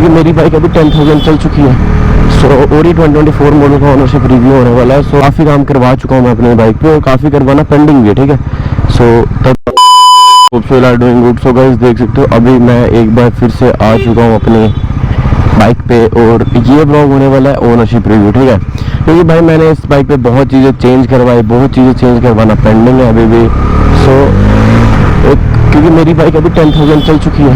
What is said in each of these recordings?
क्योंकि मेरी बाइक अभी 10,000 चल चुकी है। सो और ये 2024 मॉडल का ऑनरशिप रिव्यू होने वाला है। सो काफ़ी काम करवा चुका हूँ मैं अपने बाइक पे और काफ़ी करवाना पेंडिंग भी है, ठीक है। सो तब डूइंग गुड। सो गाइस देख सकते हो अभी मैं एक बार फिर से आ चुका हूँ अपने बाइक पे और ये ब्लॉग होने वाला है ओनरशिप रिव्यू, ठीक है। क्योंकि भाई मैंने इस बाइक पे बहुत चीज़ें चेंज करवाई, बहुत चीज़ें चेंज करवाना पेंडिंग है अभी भी। सो क्योंकि मेरी बाइक अभी 10,000 चल चुकी है।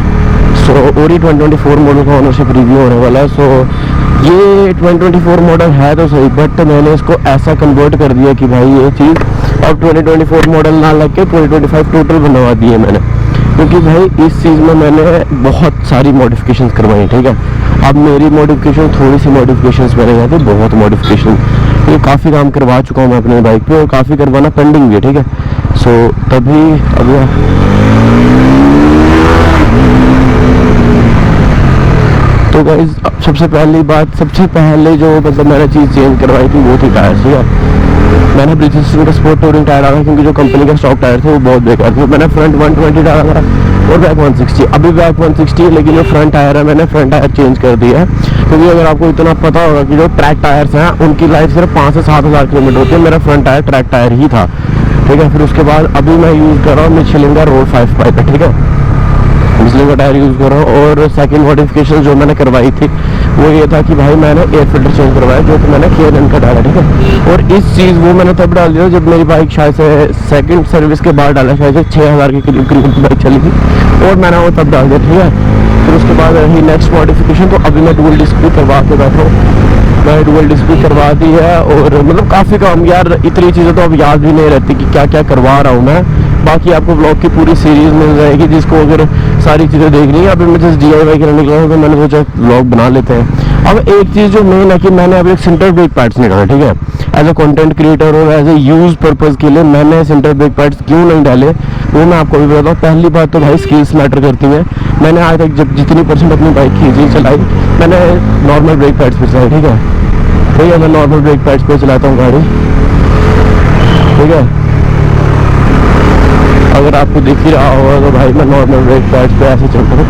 सो और ये 2024 मॉडल का ऑनरशिप रिव्यू होने वाला है। सो ये 2024 मॉडल है तो सही, बट मैंने इसको ऐसा कन्वर्ट कर दिया कि भाई ये चीज़ अब 2024 मॉडल ना लग के 2025 टोटल बनवा दी है मैंने। क्योंकि भाई इस चीज़ में मैंने बहुत सारी मॉडिफिकेशंस करवाई, ठीक है। अब मेरी मॉडिफिकेशन थोड़ी सी मॉडिफिकेशंस मैंने यहाँ पे बहुत मॉडिफिकेशन, ये काफ़ी काम करवा चुका हूँ मैं अपने बाइक पे और काफ़ी करवाना पेंडिंग भी है, ठीक है। सो तभी अब तो गाइस सबसे पहले जो मतलब मैंने चीज़ चेंज करवाई थी वो थी टायर, ठीक है। मैंने ब्रिजेस का स्पोर्ट टूरिंग टायर डाला क्योंकि जो कंपनी का स्टॉक टायर थे वो बहुत बेकार थे। मैंने फ्रंट 120 डाला था और बैक 160। अभी बैक 160 है लेकिन जो फ्रंट टायर है मैंने फ्रंट टायर चेंज कर दिया है। क्योंकि अगर आपको इतना पता होगा कि जो ट्रैक टायर्स हैं उनकी लाइफ सिर्फ 5 से 7 हज़ार किलोमीटर होती है। मेरा फ्रंट टायर ट्रैक टायर ही था, ठीक है। फिर उसके बाद अभी मैं यूज़ कर रहा हूँ मिशेलिन का रोड 5 पाइप है, ठीक है। मिशेलिन का टायर यूज़ कर रहा हूँ। और सेकंड मॉडिफिकेशन जो मैंने करवाई थी वो ये था कि भाई मैंने एयर फिल्टर चेंज करवाया जो कि मैंने KLM का डाला, ठीक है। और इस चीज़ वो मैंने तब डाल दिया जब मेरी बाइक शायद से सेकंड सर्विस के बाद डाला, शायद से 6,000 के करीब की बाइक चली थी और मैंने वो तब डाल दिया, ठीक है। फिर उसके बाद रही नेक्स्ट मॉडिफिकेशन, तो अभी मैं डुअल डिस्क भी करवा के बैठा हूँ। मैं डुअल डिस्क भी करवा दी है और मतलब काफ़ी काम, यार इतनी चीज़ें तो अब याद भी नहीं रहती कि क्या क्या करवा रहा हूँ मैं। बाकी आपको ब्लॉग की पूरी सीरीज़ मिल जाएगी जिसको अगर सारी चीज़ें देखनी है। अभी मैं जस्ट DIY के लिए निकला हूँ तो मैंने सोचा ब्लॉग बना लेते हैं। अब एक चीज़ जो मेन है कि मैंने अभी एक सेंटर ब्रेक पैड्स निकाला, ठीक है। एज ए कंटेंट क्रिएटर और एज ए यूज पर्पज़ के लिए मैंने सेंटर ब्रेक पैड्स क्यों नहीं डाले वो मैं आपको भी बताता हूँ। पहली बात तो भाई स्किल्स मैटर करती हैं। मैंने आज तक जब जितनी % अपनी बाइक खींची चलाई मैंने नॉर्मल ब्रेक पैड्स पर चलाई, ठीक है। ठीक है, मैं नॉर्मल ब्रेक पैड्स पर चलाता हूँ गाड़ी, ठीक है। अगर आपको दिख ही रहा होगा तो भाई मैं नॉर्मल ब्रेक पैड्स पे ऐसे चलता हूँ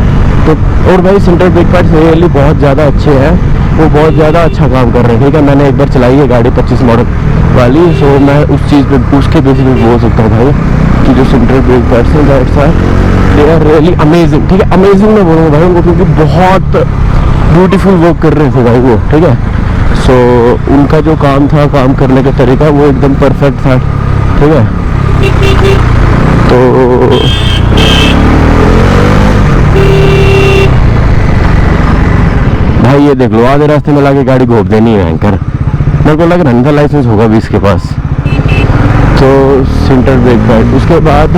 तो। और भाई सेंटर ब्रेक पैड्स रियली बहुत ज़्यादा अच्छे हैं, वो बहुत ज़्यादा अच्छा काम कर रहे हैं, ठीक है। मैंने एक बार चलाई है गाड़ी 25 मॉडल वाली। सो मैं उस चीज़ पे उसके बेसिस पे बोल सकता हूँ भाई कि जो सेंटर ब्रेक पैड्स हैं that's are they are really amazing, ठीक है। अमेजिंग मैं बोलूँगा भाई उनको क्योंकि बहुत ब्यूटीफुल वर्क कर रहे थे भाई वो, ठीक है। सो उनका जो काम था, काम करने का तरीका वो एकदम परफेक्ट था, ठीक है। तो भाई ये देख लो आधे रास्ते में लाके गाड़ी घोप देनी है एंकर। मेरे को लग रहा है लाइसेंस होगा भी इसके पास। तो सेंटर ब्रेक पैड, उसके बाद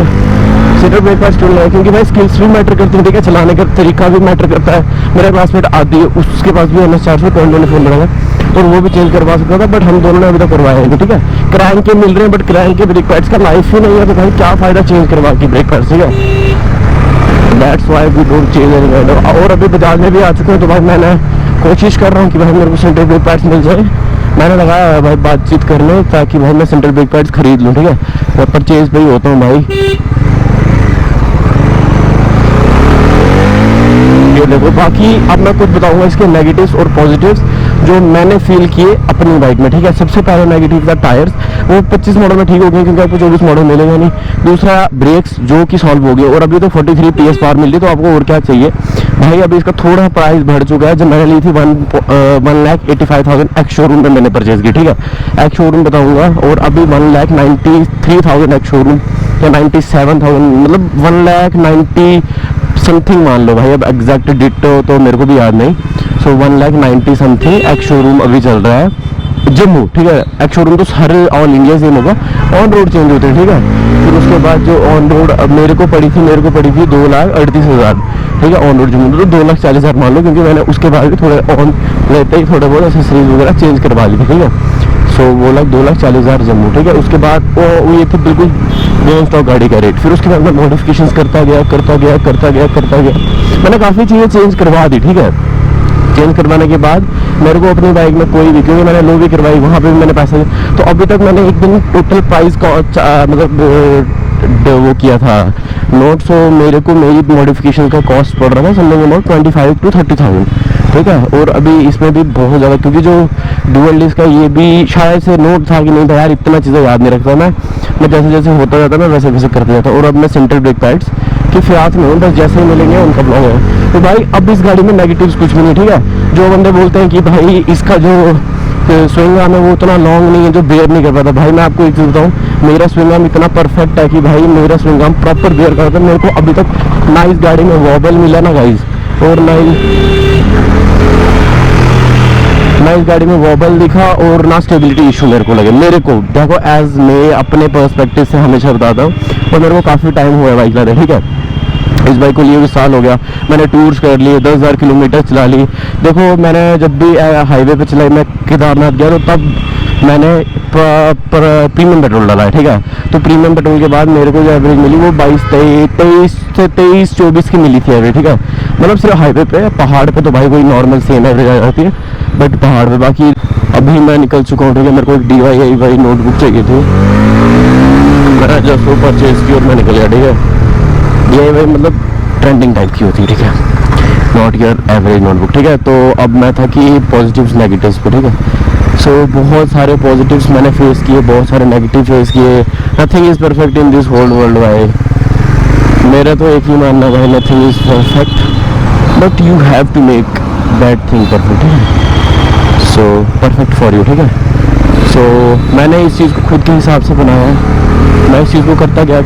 सेंटर ब्रेक पैड क्यों लगाया क्योंकि भाई स्किल्स भी मैटर करती है, ठीक है। चलाने का तरीका भी मैटर करता है। मेरा क्लासमेट आदि उसके पास भी NS 400 2024 मॉडल है और वो भी चेंज करवा सकता था, बट हम दोनों ने अभी तक करवाए हैं, ठीक है। क्रैंक के मिल रहे हैं बट क्रैंक के ब्रेक पैड्स का लाइफ ही नहीं है, तो भाई क्या फ़ायदा चेंज करवा के ब्रेक पैड्स, ठीक है। That's why we don't change any kind of. और अभी बजाज में भी आ चुके हैं तो भाई मैंने कोशिश कर रहा हूँ कि भाई मेरे को सेंटर ब्रेक पैड्स मिल जाए। मैंने लगाया है भाई बातचीत करने ताकि भाई मैं सेंटर ब्रेक पैड्स खरीद लूँ, ठीक है। मैं परचेज पे ही होता हूँ भाई। ये देखो, बाकी अब मैं कुछ बताऊंगा इसके नेगेटिव्स और पॉजिटिव्स जो मैंने फील किए अपनी बाइक में, ठीक है। सबसे पहला नेगेटिव था टायर्स, वो 25 मॉडल में ठीक हो गए क्योंकि आपको 24 मॉडल मिलेगा नहीं। दूसरा ब्रेक्स जो कि सॉल्व हो गया और अभी तो 43 PS पावर मिल रही, तो आपको और क्या चाहिए भाई। अभी इसका थोड़ा प्राइस बढ़ चुका है। जब मैंने ली थी 1,85,000 एक्स शोरूम में मैंने परचेज की, ठीक है। एक्स शोरूम बताऊंगा। और अभी 1,93,000 एक्स शोरूम या 97,000 मतलब 1,90,000 समथिंग मान लो भाई, अब एग्जैक्ट डिटो तो मेरे को भी याद नहीं। सो 1,90,000 समथिंग एक्स शोरूम अभी चल रहा है जम्मू, ठीक है। एक्स शोरूम तो हर ऑल इंडिया सेम होगा, ऑन रोड चेंज होते हैं, ठीक है। फिर उसके बाद जो ऑन रोड मेरे को पड़ी थी 2,38,000, ठीक है। ऑन रोड जम्मू तो 2,40,000 मान लो क्योंकि मैंने उसके बाद भी थोड़े ऑन रहते ही थोड़े बहुत एक्सेसरीज वगैरह चेंज करवा ली थी, ठीक है। सो वो 2,40,000 जम्मू, ठीक है। उसके बाद वो ये थी बिल्कुल नॉन स्टॉक गाड़ी का रेट। फिर उसके बाद मैं मॉडिफिकेशंस करता गया। मैंने काफ़ी चीज़ें चेंज करवा दी, ठीक है। चेंज करवाने के बाद मेरे को अपनी बाइक में कोई भी, क्योंकि मैंने लो भी करवाई वहाँ पे भी मैंने पैसा दिया, तो अभी तक मैंने एक दिन टोटल प्राइस का मतलब वो किया था नोट, सो मेरे को मेरी मॉडिफिकेशन का कॉस्ट पड़ रहा था समथिंग अबाउट 25 to 30,000, ठीक है। और अभी इसमें भी बहुत ज़्यादा, क्योंकि जो डुअल डिस्क का ये भी शायद से नोट था कि नहीं था यार, इतना चीज़ें याद नहीं रखता मैं जैसे जैसे होता जाता मैं वैसे वैसे करते जाता। और अब मैं सेंट्रल ब्रेक पैड्स के फिराक में हूँ, बस जैसे ही मिलेंगे उनका ब्लॉग है। तो भाई अब इस गाड़ी में नेगेटिव्स कुछ भी नहीं, ठीक है। जो बंदे बोलते हैं कि भाई इसका जो स्विंग आर्म है वो उतना लॉन्ग नहीं है, जो बेयर नहीं कर पाता, भाई मैं आपको एक चीज़ बताऊँ, मेरा स्विंग आर्म इतना परफेक्ट है कि भाई मेरा स्विंग आर्म प्रॉपर बेयर करता है। मेरे को अभी तक ना इस गाड़ी में वॉबल मिला ना गाइस, और ना इस गाड़ी में वॉबल दिखा, और ना स्टेबिलिटी इशू मेरे को लगे। मेरे को देखो एज मैं अपने पर्सपेक्टिव से हमेशा बताता हूँ, और मेरे को काफ़ी टाइम हुआ है बाइक चलाते, ठीक है। इस बाइक को लिए भी साल हो गया, मैंने टूर्स कर लिए, 10,000 किलोमीटर चला ली। देखो मैंने जब भी हाईवे पे चलाई, मैं केदारनाथ गया तो तब मैंने प्रीमियम पेट्रोल डाला है, ठीक है। तो प्रीमियम पेट्रोल के बाद मेरे को जो एवरेज मिली वो 23-24 की मिली थी एवरेज, ठीक है। मतलब सिर्फ हाईवे पे, पहाड़ पे तो भाई कोई नॉर्मल सेम एवरेज आ जाती है, बट पहाड़ पे बाकी अभी मैं निकल चुका हूँ, ठीक है। मेरे को एक DIY नोटबुक चाहिए थी, मैंने जस्ट वो परचेज की और मैं निकल गया, ठीक है। DIY मतलब ट्रेंडिंग टाइप की होती है, ठीक है, नॉट योर एवरेज नोटबुक, ठीक है। तो अब मैं था कि पॉजिटिव्स नेगेटिव्स पे, ठीक है। सो बहुत सारे पॉजिटिव्स मैंने फेस किए, बहुत सारे नेगेटिव फेस किए। Nothing is perfect in this whole world भाई, मेरा तो एक ही मानना भाई, nothing is perfect, but you have to make that thing perfect, ठीक है। सो परफेक्ट फॉर यू, ठीक है। सो मैंने इस चीज़ को खुद के हिसाब से बनाया है, मैं इस चीज़ को करता गया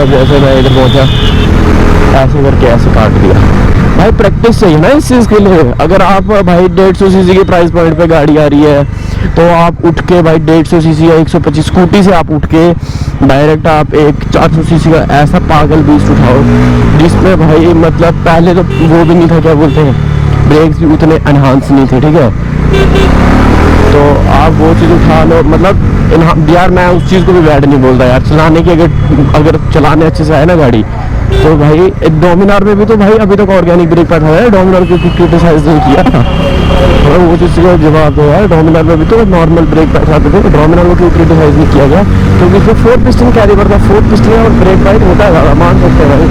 जैसे मैं इधर पहुंचा, ऐसे करके ऐसे काट दिया। भाई प्रैक्टिस चाहिए ना इस चीज़ के लिए। अगर आप भाई 150 सीसी की प्राइस पॉइंट पे गाड़ी आ रही है, तो आप उठ के भाई 150 सीसी या 125 स्कूटी से आप उठ के डायरेक्ट आप एक 400 सीसी का ऐसा पागल बीस्ट उठाओ, जिसमें भाई मतलब पहले तो वो भी नहीं था, क्या बोलते हैं, ब्रेक्स भी उतने एनहांस नहीं थे, ठीक है। तो आप वो चीज़ उठा लो, मतलब यार मैं उस चीज़ को भी बैड नहीं बोलता यार, चलाने की अगर चलाने अच्छे से आए ना गाड़ी, तो भाई डोमिनार में भी तो भाई अभी तक ऑर्गेनिक ब्रेक पैड है, डोमिनार को क्रिटिसाइज नहीं किया, और वो चीज़ का जवाब दो यार, डोमिनार में भी तो नॉर्मल ब्रेक पैड आते थे, डोमिनार को क्यों क्रिटिसाइज नहीं किया गया, क्योंकि इसमें 4 पिस्टन कैलिबर था, 4 पिस्टन और ब्रेक पैड होता है ज़्यादा, मान सकते हैं भाई,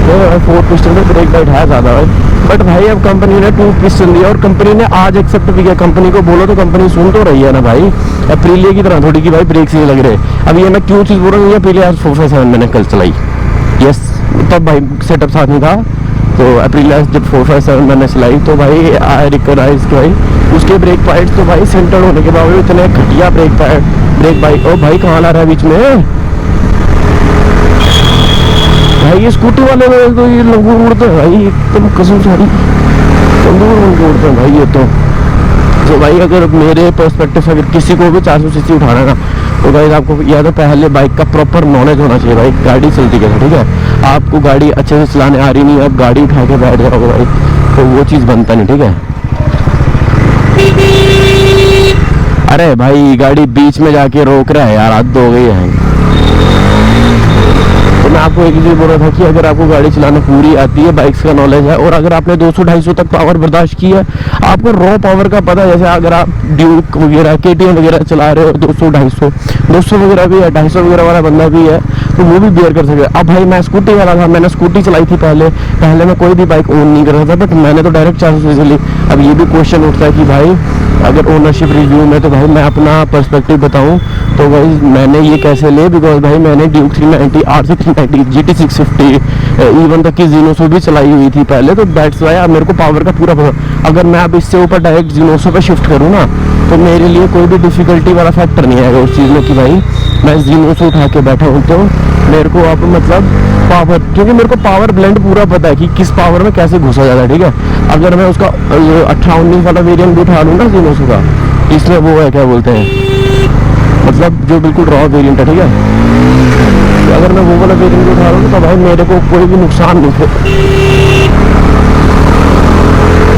तो 4 पिस्टन में ब्रेक पैड है ज़्यादा भाई। बट भाई अब कंपनी ने 2 पिस्टन दिया, और कंपनी ने आज एक्सेप्ट भी किया। कंपनी को बोलो तो कंपनी सुन तो रही है ना भाई, अप्रीलिया की तरह थोड़ी कि भाई ब्रेक से लग रहे। अब ये मैं क्यों चीज़ बोल रहा हूँ, ये पहले आज 457 मैंने कल चलाई, यस, तब भाई सेटअप साथ नहीं था, तो अप्रीलिया जब 457 मैंने चलाई तो भाई आई रिकॉग्नाइज कि भाई उसके ब्रेक पैड्स तो भाई सेंटर्ड होने के बावजूद इतने घटिया ब्रेक बाइक। ओ भाई कहाँ ला रहा है बीच में भाई, ये स्कूटी वाले में तो ये लंगूर उड़ते हैं भाई, एकदम कसम सारी लंगूर उड़ते हैं भाई ये तो भाई अगर मेरे पर्सपेक्टिव से अगर किसी को भी 400 सीसी उठाना है ना, तो भाई आपको या तो पहले बाइक का प्रॉपर नॉलेज होना चाहिए भाई, गाड़ी चलती कैसे, ठीक है। आपको गाड़ी अच्छे से चलाने आ रही नहीं, आप गाड़ी उठा के बैठ जाओगे भाई, तो वो चीज़ बनता नहीं, ठीक है। अरे भाई गाड़ी बीच में जाके रोक रहा है यार, हद हो गई है। तो मैं आपको एक चीज़ बोल रहा था कि अगर आपको गाड़ी चलाना पूरी आती है, बाइक्स का नॉलेज है, और अगर आपने 200-250 तक पावर बर्दाश्त की है, आपको रॉ पावर का पता है, जैसे अगर आप ड्यूक वगैरह KTM वगैरह चला रहे हो 200-250 वगैरह भी है, 250 वगैरह वाला बंदा भी है, तो वो भी बियर कर सकते। अब भाई मैं स्कूटी वाला था, मैंने स्कूटी चलाई थी पहले मैं कोई भी बाइक ओन नहीं कर रहा था, बट मैंने तो डायरेक्ट 400 सीसी ली। अब ये भी क्वेश्चन उठता है कि भाई अगर ओनरशिप रिव्यू में, तो भाई मैं अपना पर्सपेक्टिव बताऊं तो भाई मैंने ये कैसे ले, बिकॉज भाई मैंने ड्यूक 390, RC 390, GT 650, इवन तक की जीनोसो भी चलाई हुई थी पहले, तो दैट्स वाई मेरे को पावर का पूरा पता। अगर मैं अब इससे ऊपर डायरेक्ट जीनोसो पे शिफ्ट करूँ ना, तो मेरे लिए कोई भी डिफिकल्टी वाला फैक्टर नहीं आएगा उस चीज़ में कि भाई मैं जीनोसो उठा के बैठा हूँ, तो मेरे को अब मतलब पावर, क्योंकि मेरे को पावर ब्लेंड पूरा पता है कि किस पावर में कैसे घुसा जाता है, ठीक है। अगर मैं उसका 18-19 वाला वेरिएंट भी उठा लूँ ना जीनोसो का, इसमें वो है क्या बोलते हैं, मतलब जो बिल्कुल रॉ वेरिएंट है, ठीक है, तो अगर मैं वो वाला वेरिएंट उठा लूँ तो भाई मेरे को कोई भी नुकसान नहीं है,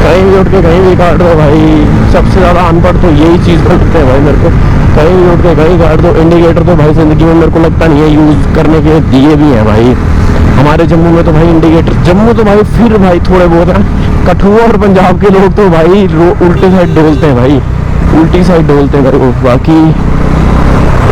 कहीं भी उठ के कहीं भी काट दो भाई। सबसे ज़्यादा अनपढ़ तो यही चीज़ करते हैं भाई, मेरे को कहीं भी उठ के कहीं काट दो। इंडिकेटर तो भाई ज़िंदगी में मेरे को लगता नहीं है यूज़ करने के दिए भी हैं भाई, हमारे जम्मू में तो भाई इंडिकेटर, जम्मू तो भाई फिर भाई थोड़े बहुत हैं, कठुआ और पंजाब के लोग तो भाई उल्टी साइड डोलते हैं भाई, उल्टी साइड डोलते हैं भाई। बाकी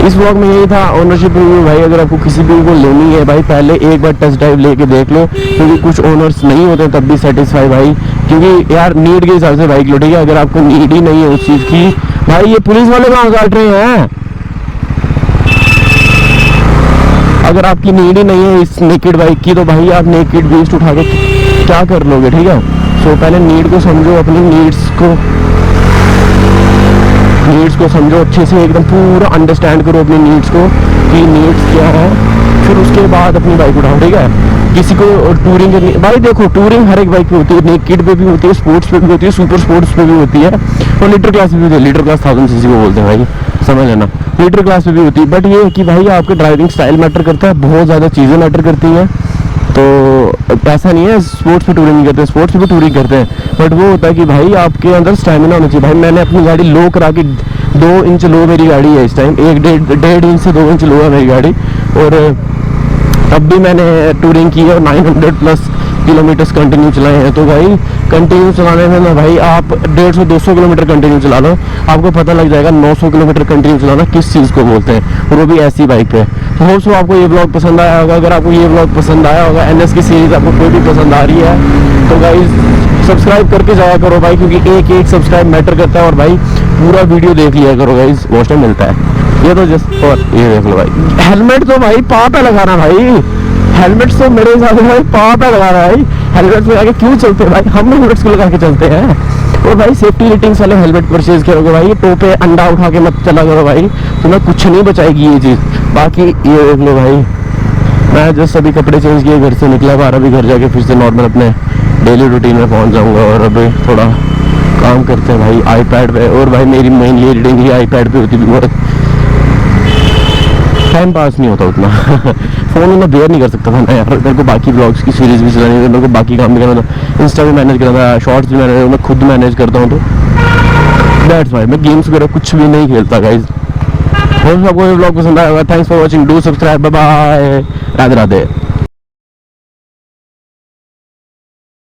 इस व्लॉग में यही था ओनरशिप रिव्यू भाई। अगर आपको किसी भी को लेनी है भाई, पहले एक बार टेस्ट ड्राइव लेके देख लो, क्योंकि कुछ ओनर्स नहीं होते तब भी सेटिस्फाई भाई, क्योंकि यार नीड के हिसाब से बाइक लो, ठीक है। अगर आपको नीड ही नहीं है उस चीज़ की, भाई ये पुलिस वाले कहाँ काट रहे हैं। अगर आपकी नीड ही नहीं है इस नेकेड बाइक की, तो भाई आप नेकेड वेस्ट उठा के क्या कर लोगे, ठीक है। सो पहले नीड को समझो, अपनी नीड्स को समझो अच्छे से, एकदम पूरा अंडरस्टैंड करो अपनी नीड्स को कि नीड्स क्या है, फिर उसके बाद अपनी बाइक उठाओ, ठीक है। किसी को टूरिंग करनी भाई, देखो टूरिंग हर एक बाइक पे होती है, नेकेड पे भी होती है, स्पोर्ट्स पे भी होती है, सुपर स्पोर्ट्स पे भी होती है, और लीटर क्लास पे भी होती है। लीटर क्लास 1000 सीसी को बोलते हैं भाई, समझ लेना। लीटर क्लास पे भी होती है, बट ये है कि भाई आपके ड्राइविंग स्टाइल मैटर करता है, बहुत ज़्यादा चीज़ें मैटर करती हैं। तो ऐसा नहीं है स्पोर्ट्स पे टूरिंग नहीं करते, स्पोर्ट्स पे भी टूरिंग करते हैं, बट वो होता है कि भाई आपके अंदर स्टैमिना होना चाहिए। भाई मैंने अपनी गाड़ी लो करा के 2 इंच लो मेरी गाड़ी है इस टाइम, 1.5 इंच से 2 इंच लो है मेरी गाड़ी, और तब भी मैंने टूरिंग की है और 900+ किलोमीटर्स कंटिन्यू चलाए हैं। तो भाई कंटिन्यू चलाने में ना भाई आप 150-200 किलोमीटर कंटिन्यू चला लो, आपको पता लग जाएगा 900 किलोमीटर कंटिन्यू चलाना किस चीज़ को बोलते हैं, और वो भी ऐसी बाइक पे। तो होप्स आपको ये ब्लॉग पसंद आया होगा। अगर आपको ये ब्लॉग पसंद आया होगा, NS की सीरीज़ आपको कोई भी पसंद आ रही है, तो गाइज सब्सक्राइब करके जाया करो भाई, क्योंकि एक सब्सक्राइब मैटर करता है। और भाई पूरा वीडियो देख लिया करो गाइज, वॉच टाइम मिलता है। ये तो जस्ट, और ये देख लो भाई, हेलमेट तो भाई पाँव पे लगाना भाई, हेलमेट तो मेरे हिसाब से भाई पाँव पे लगाना भाई। हेलमेट लगा के क्यों चलते हैं भाई, हम हेलमेट्स को लगा के चलते हैं। और भाई सेफ्टी रेटिंग्स वाले हेलमेट परचेज करोगे भाई, टोपे अंडा उठा के मत चला करो भाई, तुम्हें कुछ नहीं बचाएगी ये चीज़। बाकी ये देख लो भाई, मैं जस्ट अभी कपड़े चेंज किए, घर से निकला बाहर, अभी घर जाके फिर से नॉर्मल अपने डेली रूटीन में पहुंच जाऊंगा। और अभी थोड़ा काम करते हैं भाई आईपैड पे, और भाई मेरी मेनली एडिटिंग ही आईपैड पे होती भी, बहुत टाइम पास नहीं होता उतना फ़ोन में बेयर नहीं कर सकता था ना यार, मेरे को बाकी ब्लॉग्स की सीरीज़ भी चलानी है, मेरे को बाकी काम भी करना था, इंस्टा भी मैनेज करना था, शॉर्ट्स भी मैं खुद मैनेज करता हूँ। तो दैट्स वाई मैं गेम्स वगैरह कुछ भी नहीं खेलता गाइज। होप आपको ये ब्लॉग पसंद आया होगा। Thanks for watching, do subscribe, bye bye, Radhe Radhe.